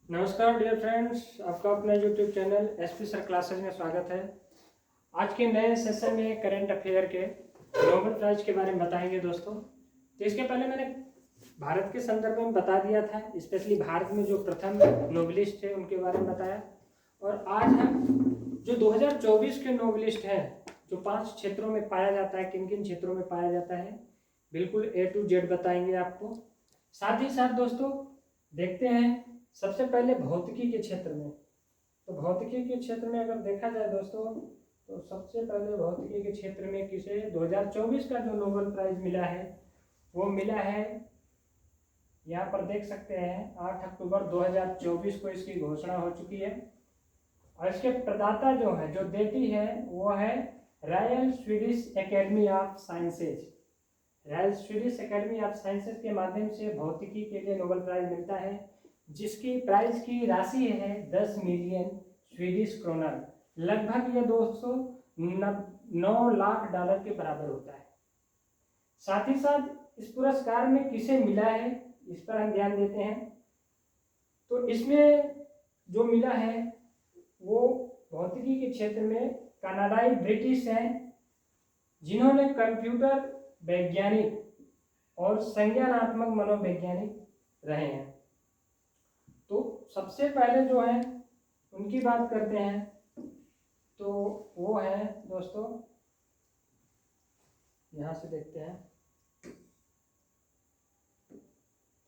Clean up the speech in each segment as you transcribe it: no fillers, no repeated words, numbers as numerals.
नमस्कार dear friends, आपका अपना YouTube channel SP sir classes में स्वागत है। आज के नए सेशन में करंट अफेयर के नोबेल प्राइज के बारे में बताएंगे दोस्तों। तो इसके पहले मैंने भारत के संदर्भ में बता दिया था, स्पेशली भारत में जो प्रथम नोबलिस्ट थे उनके बारे में बताया। और आज हम जो 2024 के नोबलिस्ट हैं, जो 5 क्षेत्रों में पाया जाता है, किन किन क्षेत्रों में पाया जाता है, बिल्कुल A to Z बताएंगे आपको। साथ ही साथ दोस्तों देखते हैं सबसे पहले भौतिकी के क्षेत्र में। तो भौतिकी के क्षेत्र में अगर देखा जाए दोस्तों, तो सबसे पहले भौतिकी के क्षेत्र में किसे 2024 का जो नोबेल प्राइज मिला है वो मिला है, यहाँ पर देख सकते हैं 8 अक्टूबर 2024 को इसकी घोषणा हो चुकी है। और इसके प्रदाता जो है, जो देती है, वो है royal Swedish academy of sciences. Royal Swedish academy of sciences के माध्यम से भौतिकी के लिए नोबेल प्राइज मिलता है, जिसकी प्राइज की राशि है 10 मिलियन स्वीडिश क्रोनर। लगभग ये 209 लाख डॉलर के बराबर होता है। साथ ही साथ इस पुरस्कार में किसे मिला है, इस पर हम ध्यान देते हैं। तो इसमें जो मिला है वो भौतिकी के क्षेत्र में कनाडाई ब्रिटिश हैं, जिन्होंने कंप्यूटर वैज्ञानिक और संज्ञानात्मक मनोवैज्ञानिक रहे हैं। तो सबसे पहले जो है उनकी बात करते हैं, तो वो है दोस्तों, यहाँ से देखते हैं,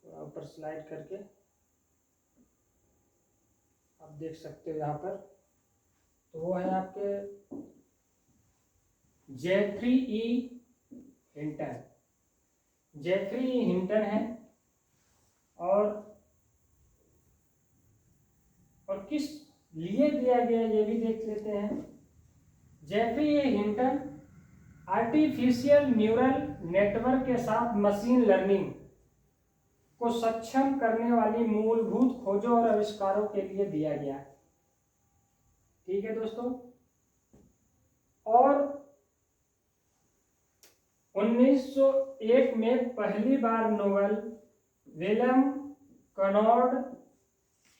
थोड़ा ऊपर स्लाइड करके आप देख सकते हो यहाँ पर। तो वो है आपके जेफ्री ई हिंटन। जेफ्री ई हिंटन है। और किस लिए दिया गया ये भी देख लेते हैं। जेफ्री ए हिंटन आर्टिफिशियल न्यूरल नेटवर्क के साथ मशीन लर्निंग को सक्षम करने वाली मूलभूत खोजों और आविष्कारों के लिए दिया गया। ठीक है दोस्तों। और 1901 में पहली बार नोबेल विलियम कनॉर्ड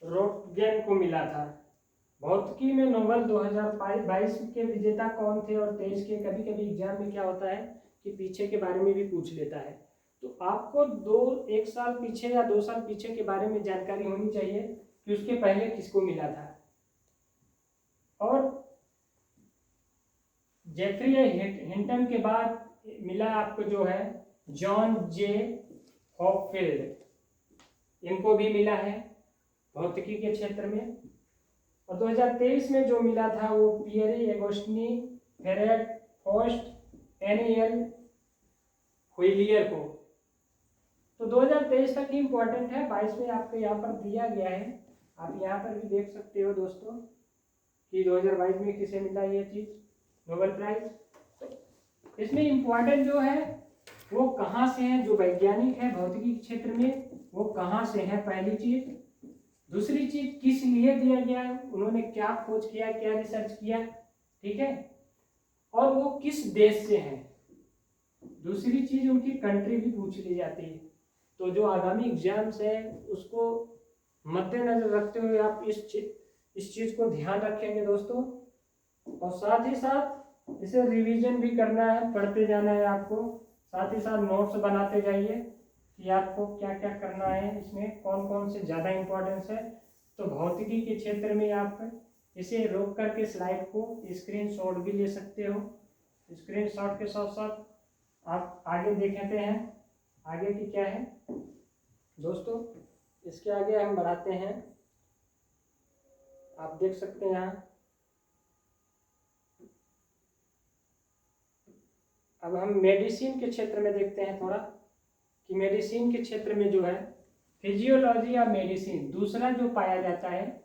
रोटगेन को मिला था। भौतिकी में नोबेल 2022 के विजेता कौन थे और 23 के, कभी कभी एग्जाम में क्या होता है कि पीछे के बारे में भी पूछ लेता है। तो आपको 1 साल पीछे या 2 साल पीछे के बारे में जानकारी होनी चाहिए कि उसके पहले किसको मिला था। और जेफ्री हिंटन के बाद मिला आपको जो है जॉन जे हॉपफील्ड, इनको भी मिला है भौतिकी के क्षेत्र में। और 2023 में जो मिला था वो पियरे एगोस्टिनी फेरेट फॉस्ट एनियल हुइलियर को। तो 2023 तक ही इम्पोर्टेंट है, 22 में आपको यहाँ पर दिया गया है। आप यहाँ पर भी देख सकते हो दोस्तों कि 2022 में किसे मिला ये चीज नोबेल प्राइज। तो इसमें इम्पोर्टेंट जो है वो कहाँ से है, जो वैज्ञानिक है भौतिकी के क्षेत्र में वो कहाँ से है, पहली चीज। दूसरी चीज किस लिए दिया गया है, उन्होंने क्या खोज किया, क्या रिसर्च किया, ठीक है। और वो किस देश से हैं। दूसरी चीज उनकी कंट्री भी पूछ ली जाती है। तो जो आगामी एग्जाम्स है उसको मद्देनजर रखते हुए आप इस चीज को ध्यान रखेंगे दोस्तों। और साथ ही साथ इसे रिवीजन भी करना है, पढ़ते जाना है आपको। साथ ही साथ नोट्स बनाते जाइए कि आपको क्या क्या करना है, इसमें कौन कौन से ज़्यादा इम्पोर्टेंस है। तो भौतिकी के क्षेत्र में आप इसे रोक करके स्लाइड को स्क्रीनशॉट भी ले सकते हो। स्क्रीनशॉट के साथ साथ आप आगे देखते हैं आगे की क्या है दोस्तों। इसके आगे हम बढ़ाते हैं, आप देख सकते हैं यहाँ। अब हम मेडिसिन के क्षेत्र में देखते हैं थोड़ा कि मेडिसिन के क्षेत्र में जो है फिजियोलॉजी या मेडिसिन, दूसरा जो पाया जाता है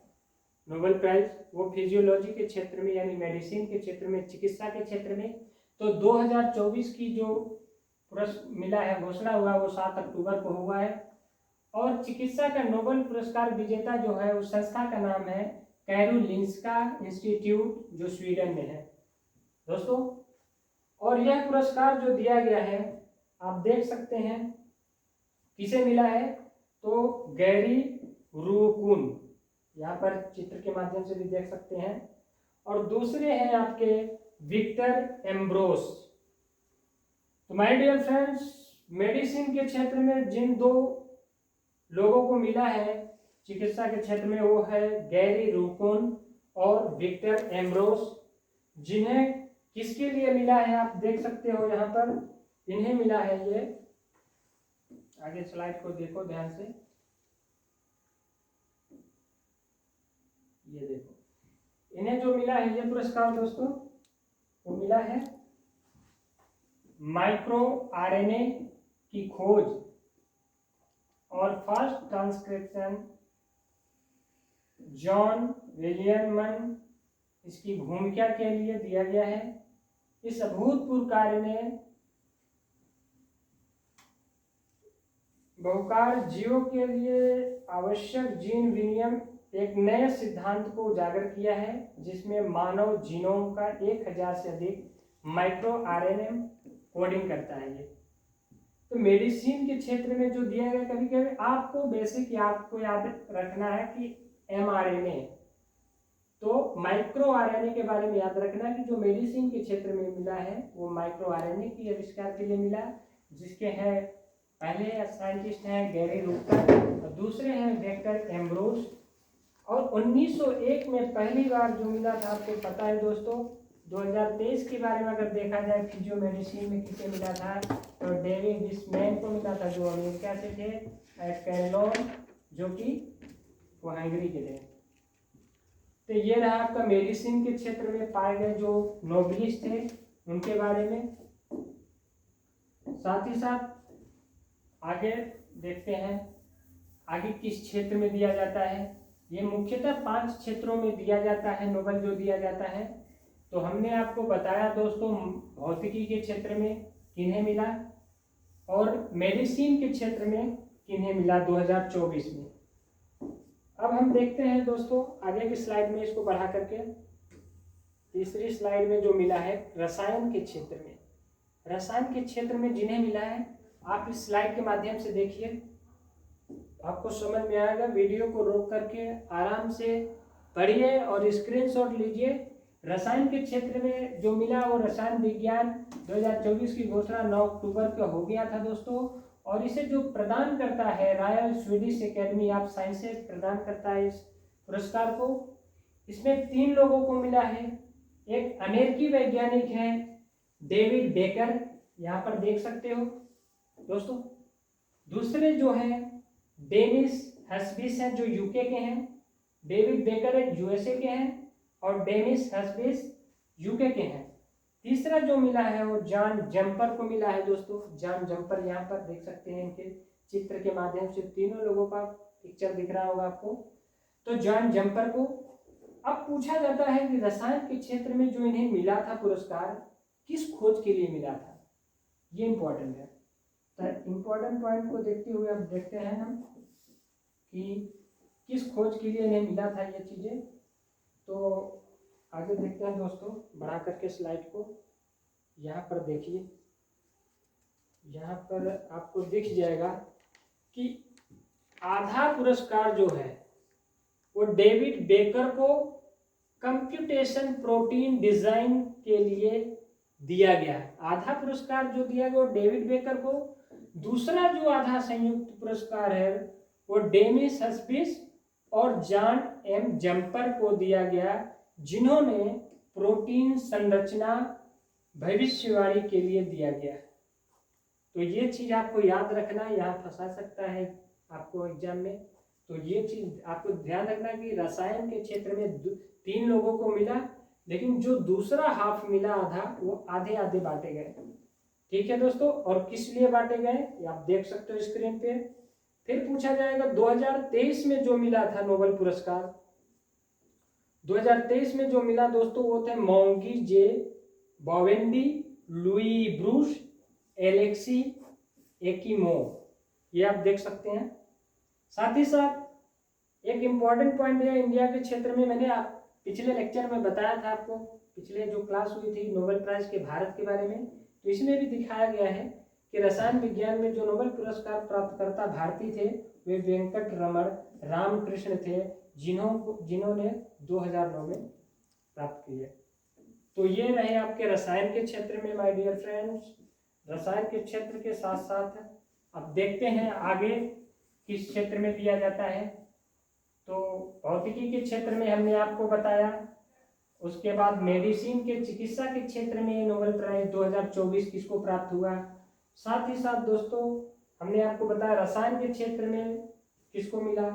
नोबेल प्राइज वो फिजियोलॉजी के क्षेत्र में यानी मेडिसिन के क्षेत्र में, चिकित्सा के क्षेत्र में। तो 2024 की जो पुरस्कार मिला है, घोषणा हुआ वो 7 अक्टूबर को हुआ है। और चिकित्सा का नोबेल पुरस्कार विजेता जो है उस संस्था का नाम है कैरोलिंस्का इंस्टीट्यूट, जो स्वीडन में है दोस्तों। और यह पुरस्कार जो दिया गया है आप देख सकते हैं किसे मिला है, तो गैरी रूकुन यहाँ पर चित्र के माध्यम से भी देख सकते हैं। और दूसरे हैं आपके विक्टर एम्ब्रोस। तो माय डियर फ्रेंड्स, मेडिसिन के क्षेत्र में जिन दो लोगों को मिला है चिकित्सा के क्षेत्र में, वो है गैरी रूकुन और विक्टर एम्ब्रोस। जिन्हें किसके लिए मिला है आप देख सकते हो यहाँ पर, इन्हें मिला है ये, आगे स्लाइड को देखो ध्यान से, ये देखो इन्हें जो मिला है ये पुरस्कार दोस्तों, वो मिला है माइक्रो आरएनए की खोज और फर्स्ट ट्रांसक्रिप्शन जॉन विलियमन इसकी भूमिका के लिए दिया गया है। इस अभूतपूर्व कार्य ने बहुकार जीवों के लिए आवश्यक जीन विनियम एक नए सिद्धांत को उजागर किया है, जिसमें मानव जीनोम का 1000 से अधिक माइक्रो आरएनए कोडिंग करता है ये। तो मेडिसिन के क्षेत्र में जो दिया गया, कभी कभी आपको बेसिक आपको याद रखना है कि mRNA, तो माइक्रो आरएनए के बारे में याद रखना कि जो मेडिसिन के क्षेत्र में मिला है वो माइक्रो आरएनए की आविष्कार के लिए मिला, जिसके हैं पहले साइंटिस्ट हैं गैरी रूकर और दूसरे हैं विक्टर एम्ब्रोस। और 1901 में पहली बार जो मिला था आपको पता है दोस्तों। 2023 के बारे में अगर देखा जाए फिजियो मेडिसिन में किसे मिला था, तो डेविड विस्मैन को मिला था जो अमेरिका से थे, कैरोलोन जो कि वो हंगरी के थे। तो ये रहा आपका मेडिसिन के क्षेत्र में पाए गए जो नोबलिस्ट थे उनके बारे में। साथ ही साथ आगे देखते हैं आगे किस क्षेत्र में दिया जाता है। ये मुख्यतः 5 क्षेत्रों में दिया जाता है नोबेल जो दिया जाता है। तो हमने आपको बताया दोस्तों भौतिकी के क्षेत्र में किन्हें मिला और मेडिसिन के क्षेत्र में किन्हें मिला 2024 में। अब हम देखते हैं दोस्तों आगे की स्लाइड में, इसको बढ़ा करके तीसरी स्लाइड में जो मिला है रसायन के क्षेत्र में। रसायन के क्षेत्र में जिन्हें मिला है आप इस स्लाइड के माध्यम से देखिए, आपको समझ में आएगा। वीडियो को रोक करके आराम से पढ़िए और स्क्रीनशॉट लीजिए। रसायन के क्षेत्र में जो मिला वो रसायन विज्ञान 2024 की घोषणा 9 अक्टूबर को हो गया था दोस्तों। और इसे जो प्रदान करता है royal Swedish academy of sciences प्रदान करता है इस पुरस्कार को। इसमें 3 लोगों को मिला है। एक अमेरिकी वैज्ञानिक है डेविड बेकर, यहाँ पर देख सकते हो दोस्तों। दूसरे जो हैं डेनिस हस्बिस हैं जो यूके के हैं। डेविड बेकर यूएसए के हैं और डेनिस हस्बिस यूके के हैं। तीसरा जो मिला है वो जॉन जम्पर को मिला है दोस्तों। जॉन जम्पर यहाँ पर देख सकते हैं, इनके चित्र के माध्यम से तीनों लोगों का पिक्चर दिख रहा होगा आपको। तो जॉन जम्पर को अब पूछा जाता है कि रसायन के क्षेत्र में जो इन्हें मिला था पुरस्कार किस खोज के लिए मिला था, ये इंपॉर्टेंट है। तो इम्पोर्टेंट पॉइंट को देखते हुए अब देखते हैं हम कि किस खोज के लिए इन्हें मिला था ये चीज़ें। तो आगे देखते हैं दोस्तों, बढ़ा करके स्लाइड को। यहाँ पर देखिए, यहाँ पर आपको दिख जाएगा कि आधा पुरस्कार जो है वो डेविड बेकर को कंप्यूटेशन प्रोटीन डिजाइन के लिए दिया गया है। आधा पुरस्कार जो दिया गया वो डेविड बेकर को। दूसरा जो आधा संयुक्त पुरस्कार है वो डेनिस हस्बिस और जॉन एम जम्पर को दिया गया, जिन्होंने प्रोटीन संरचना भविष्यवाणी के लिए दिया गया। तो ये चीज आपको याद रखना, यहाँ फंसा सकता है आपको एग्जाम में। तो ये चीज आपको ध्यान रखना कि रसायन के क्षेत्र में 3 लोगों को मिला, लेकिन जो दूसरा हाफ मिला आधा, वो आधे आधे बांटे गए। ठीक है दोस्तों, और किस लिए बांटे गए आप देख सकते हो स्क्रीन पे। फिर पूछा जाएगा 2023 में जो मिला था नोबेल पुरस्कार, 2023 में जो मिला दोस्तों वो थे मोंगी जे बोवेंडी, लुई ब्रूस, एलेक्सी एकिमो, ये आप देख सकते हैं। साथ ही साथ एक इम्पॉर्टेंट पॉइंट है इंडिया के क्षेत्र में, मैंने पिछले लेक्चर में बताया था आपको, पिछले जो क्लास हुई थी नोबेल प्राइज के भारत के बारे में, तो इसमें भी दिखाया गया है कि रसायन विज्ञान में जो नोबेल पुरस्कार प्राप्तकर्ता भारतीय थे वे वेंकट रमण रामकृष्ण थे, जिन्होंने 2009 में प्राप्त की है। तो ये रहे आपके रसायन के क्षेत्र में माय डियर फ्रेंड्स। रसायन के क्षेत्र के साथ साथ अब देखते हैं आगे किस क्षेत्र में दिया जाता है। तो भौतिकी के क्षेत्र में हमने आपको बताया, उसके बाद मेडिसिन के चिकित्सा के क्षेत्र में नोबेल प्राइज 2024 किसको प्राप्त हुआ। साथ ही साथ दोस्तों हमने आपको बताया रसायन के क्षेत्र में किसको मिला।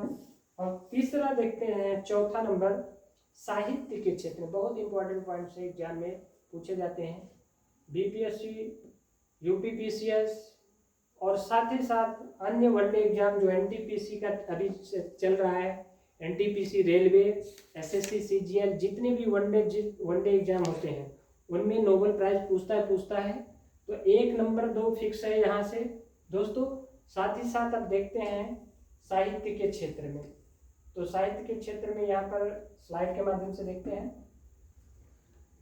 और तीसरा देखते हैं, चौथा नंबर साहित्य के क्षेत्र में। बहुत इंपॉर्टेंट पॉइंट से एग्जाम में पूछे जाते हैं, बीपीएससी, यूपीपीसीएस और साथ ही साथ अन्य वनडे एग्जाम जो एनटीपीसी का अभी चल रहा है, एनटीपीसी, रेलवे, एसएससी, सीजीएल, जितने भी वनडे एग्जाम होते हैं उनमें नोबेल प्राइज पूछता है। तो 1 नंबर 2 फिक्स है यहाँ से दोस्तों। साथ ही साथ अब देखते हैं साहित्य के क्षेत्र में। तो साहित्य के क्षेत्र में यहाँ पर स्लाइड के माध्यम से देखते हैं।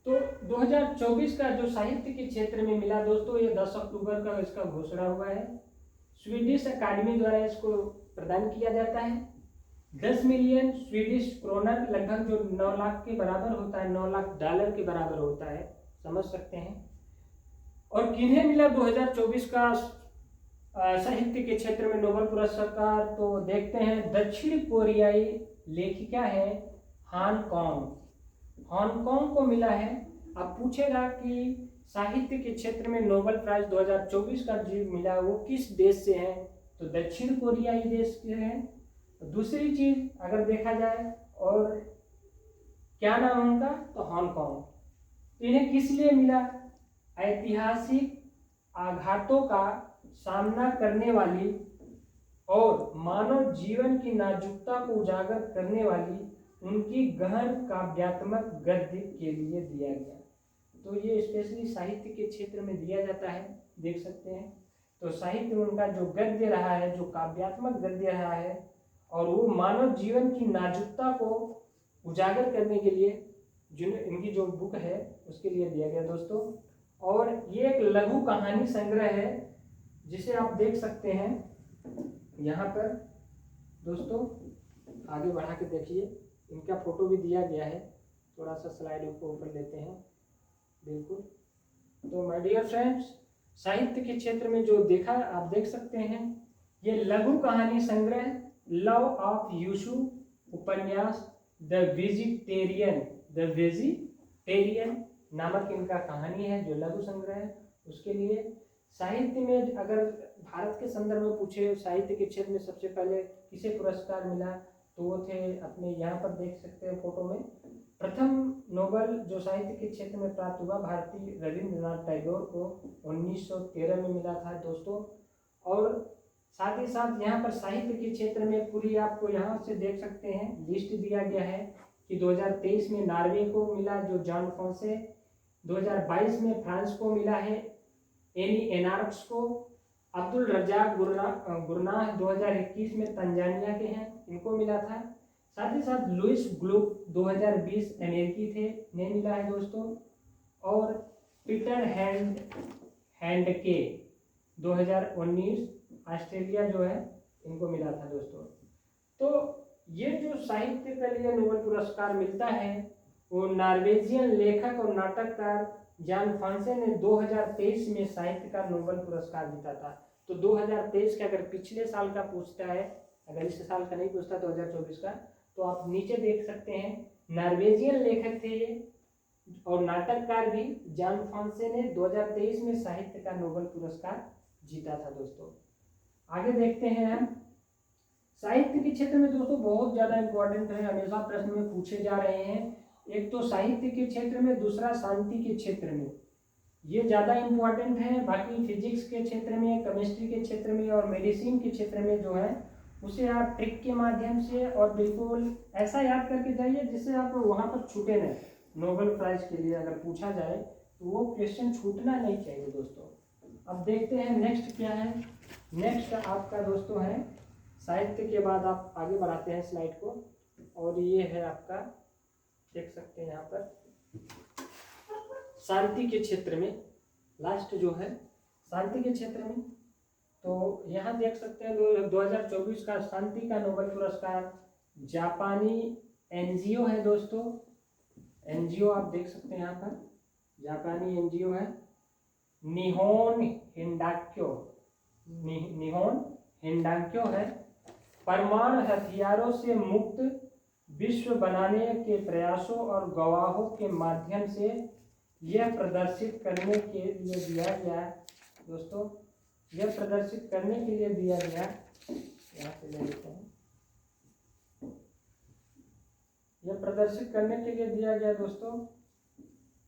तो 2024 का जो साहित्य के क्षेत्र में मिला दोस्तों, ये 10 अक्टूबर का इसका घोषणा हुआ है। स्वीडिश अकादमी द्वारा इसको प्रदान किया जाता है। 10 मिलियन स्वीडिश क्रोनर, लगभग जो 9 लाख के बराबर होता है, 9 लाख डॉलर के बराबर होता है, समझ सकते हैं। और किन्हें मिला 2024 का साहित्य के क्षेत्र में नोबेल पुरस्कार। तो देखते हैं, दक्षिण कोरियाई लेखिका है हांगकांग को मिला है। अब पूछेगा कि साहित्य के क्षेत्र में नोबेल प्राइज 2024 का जो मिला वो किस देश से है, तो दक्षिण कोरियाई देश के हैं। दूसरी चीज अगर देखा जाए, और क्या नाम है उनका, तो हांगकांग। इन्हें किस लिए मिला, ऐतिहासिक आघातों का सामना करने वाली और मानव जीवन की नाजुकता को उजागर करने वाली उनकी गहन काव्यात्मक गद्य के लिए दिया गया। तो ये स्पेशली साहित्य के क्षेत्र में दिया जाता है, देख सकते हैं। तो साहित्य में उनका जो गद्य रहा है, जो काव्यात्मक गद्य रहा है, और वो मानव जीवन की नाजुकता को उजागर करने के लिए इनकी जो बुक है उसके लिए दिया गया दोस्तों। और ये एक लघु कहानी संग्रह है जिसे आप देख सकते हैं यहाँ पर दोस्तों। आगे बढ़ा के देखिए, इनका फोटो भी दिया गया है। थोड़ा सा स्लाइड ऊपर लेते हैं, बिल्कुल। तो माय डियर फ्रेंड्स, साहित्य के क्षेत्र में जो देखा आप देख सकते हैं, ये लघु कहानी संग्रह लव ऑफ यूशु उपन्यास द वेजिटेरियन नामक इनका कहानी है, जो लघु संग्रह है। उसके लिए साहित्य में अगर भारत के संदर्भ में पूछे, साहित्य के क्षेत्र में सबसे पहले किसे पुरस्कार मिला, तो वो थे अपने यहाँ पर देख सकते हैं फोटो में। प्रथम नोबेल जो साहित्य के क्षेत्र में प्राप्त हुआ भारतीय रविंद्रनाथ टैगोर को 1913 में मिला था दोस्तों। और साथ ही साथ यहाँ पर साहित्य के क्षेत्र में पूरी आपको यहाँ से देख सकते हैं लिस्ट दिया गया है कि 2023 में नॉर्वे को मिला जो जॉन फॉन्से, 2022 में फ्रांस को मिला है एनी एनार्क्स को, अब्दुल रजाक गुरनाह 2021 में तंजानिया के हैं, इनको मिला था। साथ ही साथ लुइस ग्लुक 2020 अमेरिकी थे, ने मिला है दोस्तों। और पीटर हैंडके 2019 ऑस्ट्रेलिया जो है, इनको मिला था दोस्तों। तो ये जो साहित्य के लिए नोबेल पुरस्कार मिलता है वो नॉर्वेजियन लेखक और नाटककार जॉन फॉन्से ने 2023 में साहित्य का नोबेल पुरस्कार जीता था। तो 2023 का अगर पिछले साल का पूछता है, अगर इस साल का नहीं पूछता 2024 का, तो आप नीचे देख सकते हैं नॉर्वेजियन लेखक थे ये और नाटककार भी जॉन फॉन्से ने 2023 में साहित्य का नोबेल पुरस्कार जीता था दोस्तों। आगे देखते हैं हम साहित्य के क्षेत्र में दोस्तों, बहुत ज़्यादा इम्पोर्टेंट है, हमेशा प्रश्न में पूछे जा रहे हैं। एक तो साहित्य के क्षेत्र में, दूसरा शांति के क्षेत्र में, ये ज़्यादा इम्पोर्टेंट है। बाकी फिजिक्स के क्षेत्र में, केमिस्ट्री के क्षेत्र में और मेडिसिन के क्षेत्र में जो है उसे आप ट्रिक के माध्यम से और बिल्कुल ऐसा याद करके जाइए जिससे आप वहाँ पर छूटे नहीं। नोबेल प्राइज के लिए अगर पूछा जाए तो वो क्वेश्चन छूटना नहीं चाहिए दोस्तों। अब देखते हैं नेक्स्ट क्या है। नेक्स्ट आपका दोस्तों है साहित्य के बाद आप आगे बढ़ाते हैं स्लाइड को, और ये है आपका देख सकते हैं यहाँ पर शांति के क्षेत्र में, लास्ट जो है शांति के क्षेत्र में। तो यहाँ देख सकते हैं 2024 का शांति का नोबेल पुरस्कार जापानी एनजीओ है दोस्तों, एनजीओ आप देख सकते हैं यहाँ पर, जापानी एनजीओ है निहोन हिंडाक्यो, निहोन हिंडाक्यो है। परमाणु हथियारों से मुक्त विश्व बनाने के प्रयासों और गवाहों के माध्यम से यह प्रदर्शित करने के लिए दिया गया दोस्तों, यह प्रदर्शित करने के लिए दिया गया, यहाँ से ले लेते हैं, यह प्रदर्शित करने के लिए दिया गया दोस्तों,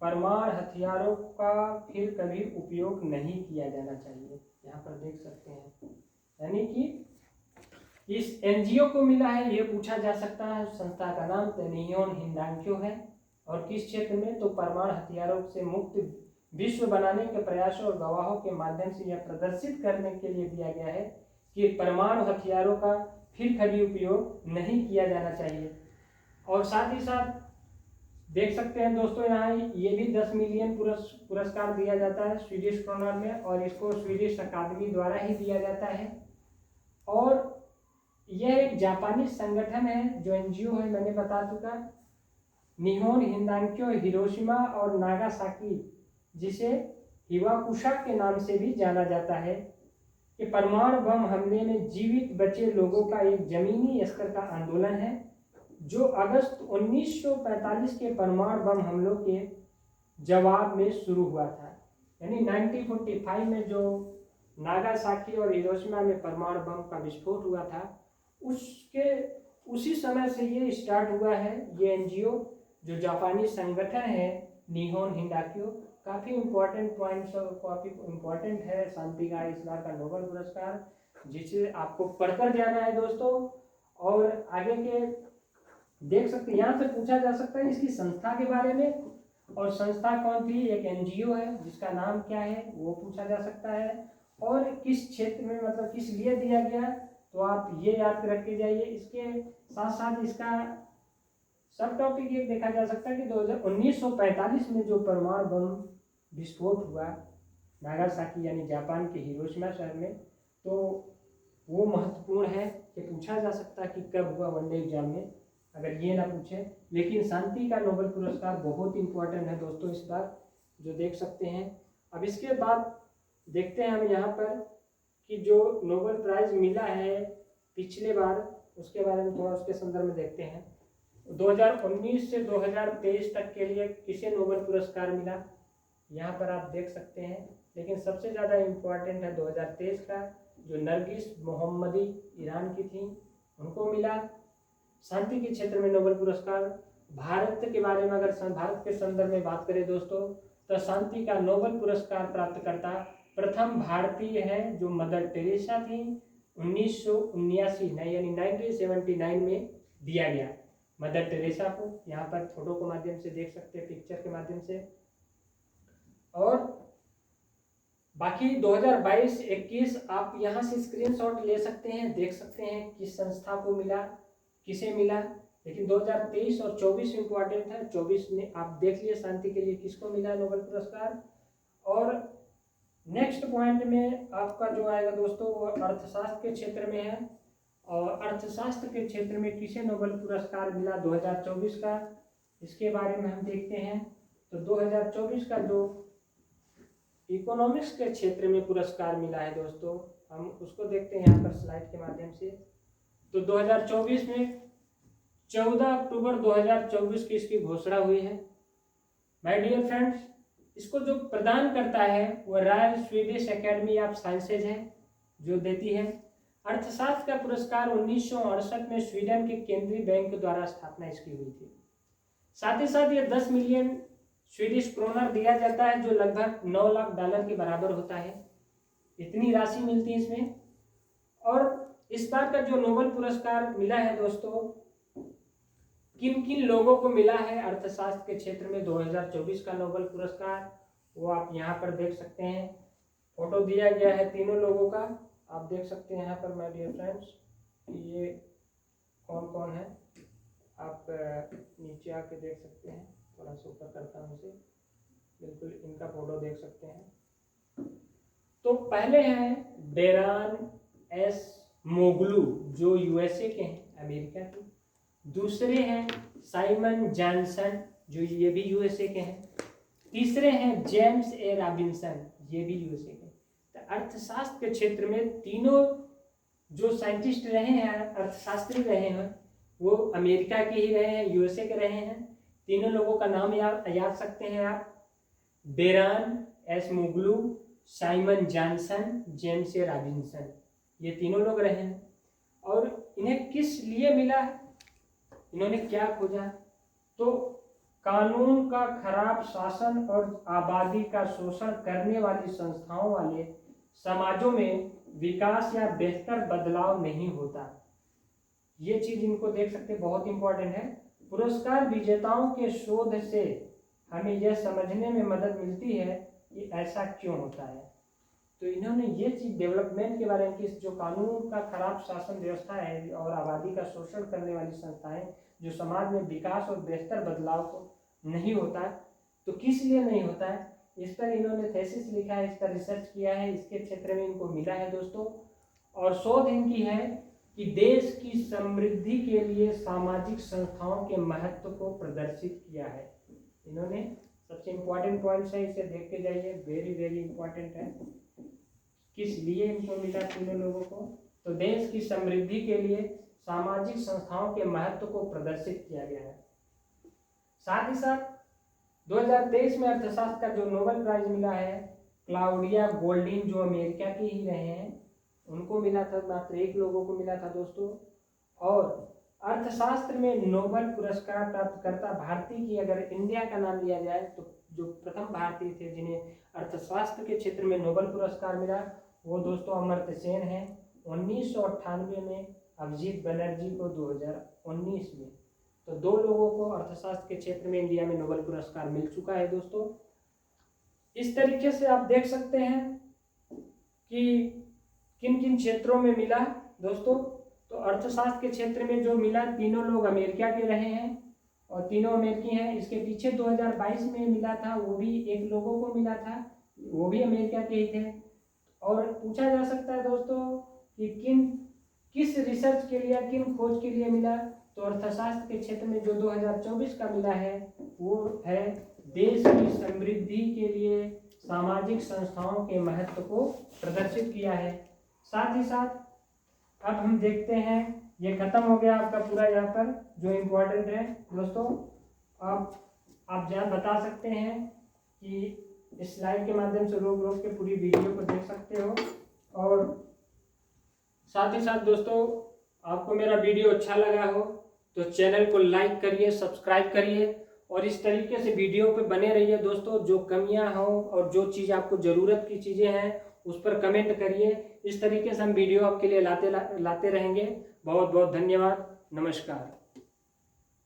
परमाणु हथियारों का फिर कभी उपयोग नहीं किया जाना चाहिए। यहाँ पर देख सकते हैं, यानी कि इस एनजीओ को मिला है, यह पूछा जा सकता है। संस्था का नाम निहोन हिंडाक्यो है और किस क्षेत्र में, तो परमाणु हथियारों से मुक्त विश्व बनाने के प्रयासों और गवाहों के माध्यम से यह प्रदर्शित करने के लिए दिया गया है कि परमाणु हथियारों का फिर कभी उपयोग नहीं किया जाना चाहिए। और साथ ही साथ देख सकते हैं दोस्तों, यहाँ ये भी 10 मिलियन पुरस्कार दिया जाता है स्वीडिश क्रोनर में, और इसको स्वीडिश अकादमी द्वारा ही दिया जाता है। और यह एक जापानी संगठन है जो एनजीओ है, मैंने बता चुका। निहोन हिंदाक्यो हिरोशिमा और नागासाकी, जिसे हिवाकुशा के नाम से भी जाना जाता है, कि परमाणु बम हमले में जीवित बचे लोगों का एक जमीनी स्तर का आंदोलन है जो अगस्त 1945 के परमाणु बम हमलों के जवाब में शुरू हुआ था। यानी 1945 में जो नागासाकी और हिरोशिमा में परमाणु बम का विस्फोट हुआ था, उसी समय से ये स्टार्ट हुआ है। ये एनजीओ जो जापानी संगठन है निहोन हिंडाक्यो, काफ़ी इम्पोर्टेंट पॉइंट्स और काफ़ी इम्पोर्टेंट है। शांति का इस बार का नोबेल पुरस्कार, जिसे आपको पढ़कर जाना है दोस्तों। और आगे के देख सकते हैं, यहाँ से पूछा जा सकता है इसकी संस्था के बारे में, और संस्था कौन थी, एक एनजीओ है जिसका नाम क्या है वो पूछा जा सकता है, और किस क्षेत्र में, मतलब किस लिए दिया गया, तो आप ये याद रख के जाइए। इसके साथ साथ इसका सब टॉपिक ये देखा जा सकता है कि 1945 में जो परमाणु बम विस्फोट हुआ नागासाकी यानी जापान के हिरोशिमा शहर में, तो वो महत्वपूर्ण है कि पूछा जा सकता है कि कब हुआ वनडे एग्जाम में, अगर ये ना पूछे। लेकिन शांति का नोबेल पुरस्कार बहुत इंपॉर्टेंट है दोस्तों इस बार, जो देख सकते हैं। अब इसके बाद देखते हैं हम यहाँ पर कि जो नोबेल प्राइज मिला है पिछले बार, उसके बारे में थोड़ा उसके संदर्भ में देखते हैं। 2019 से 2023 तक के लिए किसे नोबेल पुरस्कार मिला, यहाँ पर आप देख सकते हैं। लेकिन सबसे ज़्यादा इम्पोर्टेंट है 2023 का, जो नरगिस मोहम्मदी ईरान की थी, उनको मिला शांति के क्षेत्र में नोबेल पुरस्कार। भारत के बारे में अगर भारत के संदर्भ में बात करें दोस्तों, तो शांति का नोबेल पुरस्कार प्राप्तकर्ता प्रथम भारतीय है जो मदर टेरेसा थी। 1979 यानी 1979 में दिया गया मदर टेरेसा को। यहाँ पर फोटो के माध्यम से देख सकते हैं, पिक्चर के माध्यम से। और बाकी 2022-21 आप यहाँ से स्क्रीनशॉट ले सकते हैं, देख सकते हैं किस संस्था को मिला, किसे मिला। लेकिन 2023 और 24 इम्पोर्टेंट है। 24 में आप देख लिए शांति के लिए किसको मिला नोबेल पुरस्कार। और नेक्स्ट पॉइंट में आपका जो आएगा दोस्तों वो अर्थशास्त्र के क्षेत्र में है, और अर्थशास्त्र के क्षेत्र में किसे नोबेल पुरस्कार मिला 2024 का, इसके बारे में हम देखते हैं। तो 2024 का जो इकोनॉमिक्स के क्षेत्र में पुरस्कार मिला है दोस्तों, हम उसको देखते हैं यहाँ पर स्लाइड के माध्यम से। तो 2024 में 14 अक्टूबर 2024 की इसकी घोषणा हुई है। माय डियर फ्रेंड्स, इसको जो प्रदान करता है वो royal Swedish academy of sciences है जो देती है। अर्थशास्त्र का पुरस्कार 1968 में स्वीडन के केंद्रीय बैंक द्वारा स्थापना इसकी हुई थी। साथ ही साथ ये 10 मिलियन स्वीडिश क्रोनर दिया जाता है, जो लगभग $9 लाख के बराबर होता है। इतनी राशि मिलती है इसमें। और इस बार का जो नोबेल पुरस्कार मिला है दोस्तों, किन किन लोगों को मिला है अर्थशास्त्र के क्षेत्र में 2024 का नोबेल पुरस्कार, वो आप यहाँ पर देख सकते हैं। फोटो दिया गया है तीनों लोगों का, आप देख सकते हैं यहाँ पर माय डियर फ्रेंड्स, ये कौन कौन है। आप नीचे आके देख सकते हैं, थोड़ा सा ऊपर करता हूँ इसे, बिल्कुल इनका फोटो देख सकते हैं। तो पहले हैं डेरान एस मोगलू, जो यूएसए के हैं, अमेरिका के। दूसरे हैं साइमन जॉनसन, जो ये भी यूएसए के हैं। तीसरे हैं जेम्स ए रॉबिन्सन, ये भी यूएसए के। तो अर्थशास्त्र के क्षेत्र में तीनों जो साइंटिस्ट रहे हैं, अर्थशास्त्री रहे हैं, वो अमेरिका के ही रहे हैं, यूएसए के रहे हैं। तीनों लोगों का नाम याद सकते हैं आप, Daron Acemoglu, Simon Johnson, James A Robinson, ये तीनों लोग रहे हैं। और इन्हें किस लिए मिला है, इन्होंने क्या खोजा? तो कानून का खराब शासन और आबादी का शोषण करने वाली संस्थाओं वाले समाजों में विकास या बेहतर बदलाव नहीं होता। ये चीज इनको देख सकते, बहुत इंपॉर्टेंट है। पुरस्कार विजेताओं के शोध से हमें यह समझने में मदद मिलती है कि ऐसा क्यों होता है। तो इन्होंने ये चीज डेवलपमेंट के बारे में, कि जो कानून का खराब शासन व्यवस्था है और आबादी का शोषण करने वाली संस्थाएं, जो समाज में विकास और बेहतर बदलाव को नहीं होता, तो किस लिए नहीं होता है, इस पर इन्होंने थीसिस लिखा है, इस पर रिसर्च किया है, इसके क्षेत्र में इनको मिला है दोस्तों। और शोध इनकी है कि देश की समृद्धि के लिए सामाजिक संस्थाओं के महत्व को प्रदर्शित किया है। इन्होंने सबसे इम्पोर्टेंट पॉइंट्स है, इसे देख के जाइए, वेरी वेरी इंपॉर्टेंट है। किस लिए इनको मिला तीनों लोगों को? तो देश की समृद्धि के लिए सामाजिक संस्थाओं के महत्व को प्रदर्शित किया गया है। साथ ही साथ 2023 में अर्थशास्त्र का जो नोबेल प्राइज मिला है, क्लाउडिया गोल्डिन, जो अमेरिका के ही रहे हैं, उनको मिला था, मात्र 1 लोगों को मिला था दोस्तों। और अर्थशास्त्र में नोबेल पुरस्कार प्राप्तकर्ता भारतीय की अगर इंडिया का नाम लिया जाए, तो जो प्रथम भारतीय थे जिन्हें अर्थशास्त्र के क्षेत्र में नोबेल पुरस्कार मिला, वो दोस्तों अमर्त्य सेन है 1998 में, अभिजीत बनर्जी को 2019 में। तो 2 लोगों को अर्थशास्त्र के क्षेत्र में इंडिया में नोबेल पुरस्कार मिल चुका है दोस्तों। इस तरीके से आप देख सकते हैं कि किन किन क्षेत्रों में मिला दोस्तों। तो अर्थशास्त्र के क्षेत्र में जो मिला, तीनों लोग अमेरिका के रहे हैं और तीनों अमेरिकी हैं। इसके पीछे 2022 में मिला था, वो भी 1 लोगों को मिला था, वो भी अमेरिका के ही थे। और पूछा जा सकता है दोस्तों कि किस रिसर्च के लिए, किन खोज के लिए मिला, तो अर्थशास्त्र के क्षेत्र में जो 2024 का मिला है, वो है देश की समृद्धि के लिए सामाजिक संस्थाओं के महत्व को प्रदर्शित किया है। साथ ही साथ अब हम देखते हैं, ये खत्म हो गया आपका पूरा यहाँ पर जो इम्पोर्टेंट है दोस्तों। आप जहाँ बता सकते हैं कि इस स्लाइड के माध्यम से रोक के पूरी वीडियो को देख सकते हो। और साथ ही साथ दोस्तों, आपको मेरा वीडियो अच्छा लगा हो तो चैनल को लाइक करिए, सब्सक्राइब करिए और इस तरीके से वीडियो पे बने रहिए दोस्तों। जो कमियां हो और जो चीज़ आपको ज़रूरत की चीज़ें हैं उस पर कमेंट करिए। इस तरीके से हम वीडियो आपके लिए लाते रहेंगे। बहुत बहुत धन्यवाद, नमस्कार।